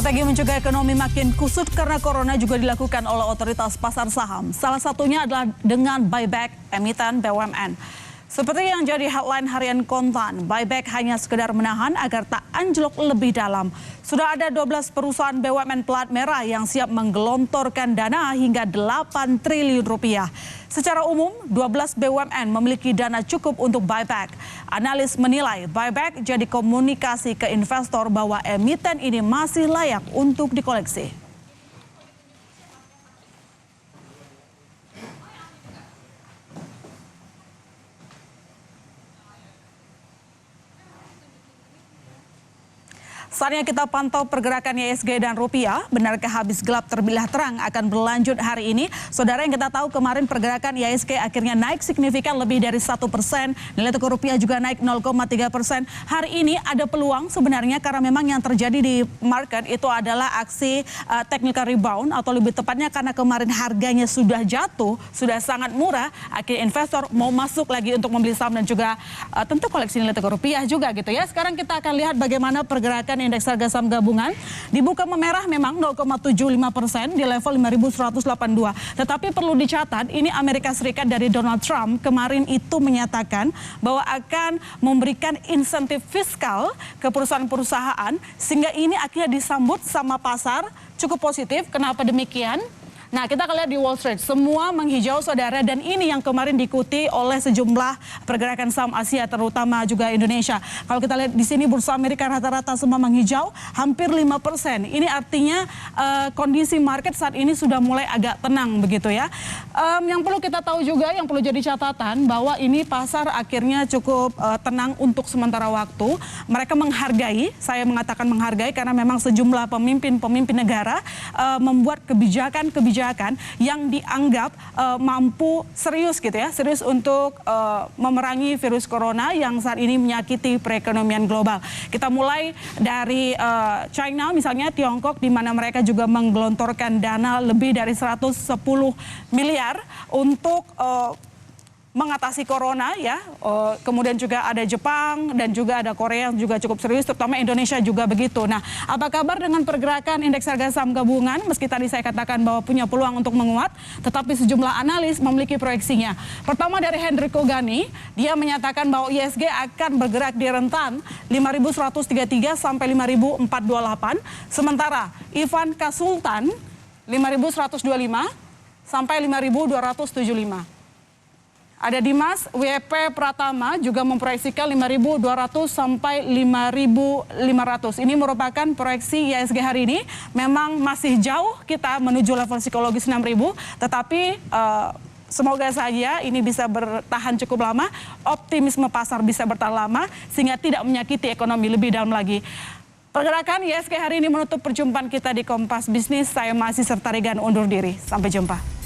Strategi mencegah ekonomi makin kusut karena corona juga dilakukan oleh otoritas pasar saham. Salah satunya adalah dengan buyback emiten BUMN. Seperti yang jadi headline harian Kontan, buyback hanya sekedar menahan agar tak anjlok lebih dalam. Sudah ada 12 perusahaan BUMN plat merah yang siap menggelontorkan dana hingga 8 triliun rupiah. Secara umum, 12 BUMN memiliki dana cukup untuk buyback. Analis menilai buyback jadi komunikasi ke investor bahwa emiten ini masih layak untuk dikoleksi. Saatnya kita pantau pergerakan IHSG dan rupiah. Benarkah habis gelap terbilah terang akan berlanjut hari ini? Saudara, yang kita tahu kemarin pergerakan IHSG akhirnya naik signifikan lebih dari 1%. Nilai tukar rupiah juga naik 0,3%. Hari ini ada peluang sebenarnya karena memang yang terjadi di market itu adalah aksi technical rebound, atau lebih tepatnya karena kemarin harganya sudah jatuh, sudah sangat murah. Akhirnya investor mau masuk lagi untuk membeli saham dan juga tentu koleksi nilai tukar rupiah juga gitu ya. Sekarang kita akan lihat bagaimana pergerakan indeks harga saham gabungan dibuka memerah memang 0,75% di level 5.182. Tetapi perlu dicatat, ini Amerika Serikat dari Donald Trump kemarin itu menyatakan bahwa akan memberikan insentif fiskal ke perusahaan-perusahaan, sehingga ini akhirnya disambut sama pasar cukup positif. Kenapa demikian? Nah, kita akan lihat di Wall Street, semua menghijau saudara, dan ini yang kemarin diikuti oleh sejumlah pergerakan saham Asia, terutama juga Indonesia. Kalau kita lihat di sini bursa Amerika rata-rata semua menghijau, hampir 5%. Ini artinya kondisi market saat ini sudah mulai agak tenang begitu ya. Yang perlu kita tahu juga, yang perlu jadi catatan, bahwa ini pasar akhirnya cukup tenang untuk sementara waktu. Mereka menghargai, saya mengatakan menghargai, karena memang sejumlah pemimpin negara membuat kebijakan yang dianggap mampu serius gitu ya, serius untuk memerangi virus corona yang saat ini menyakiti perekonomian global. Kita mulai dari China, misalnya Tiongkok, di mana mereka juga menggelontorkan dana lebih dari 110 miliar untuk mengatasi corona ya. Kemudian juga ada Jepang dan juga ada Korea yang juga cukup serius, terutama Indonesia juga begitu. Nah, apa kabar dengan pergerakan indeks harga saham gabungan? Meski tadi saya katakan bahwa punya peluang untuk menguat, tetapi sejumlah analis memiliki proyeksinya. Pertama dari Hendrico Gani, dia menyatakan bahwa IHSG akan bergerak di rentan 5.133 sampai 5.428. Sementara Ivan Kasultan 5.125 sampai 5.275. Ada Dimas WP Pratama juga memproyeksikan 5.200 sampai 5.500. Ini merupakan proyeksi IHSG hari ini. Memang masih jauh kita menuju level psikologis 6.000, tetapi semoga saja ini bisa bertahan cukup lama, optimisme pasar bisa bertahan lama, sehingga tidak menyakiti ekonomi lebih dalam lagi. Pergerakan IHSG hari ini menutup perjumpaan kita di Kompas Bisnis. Saya masih Serta Regan undur diri. Sampai jumpa.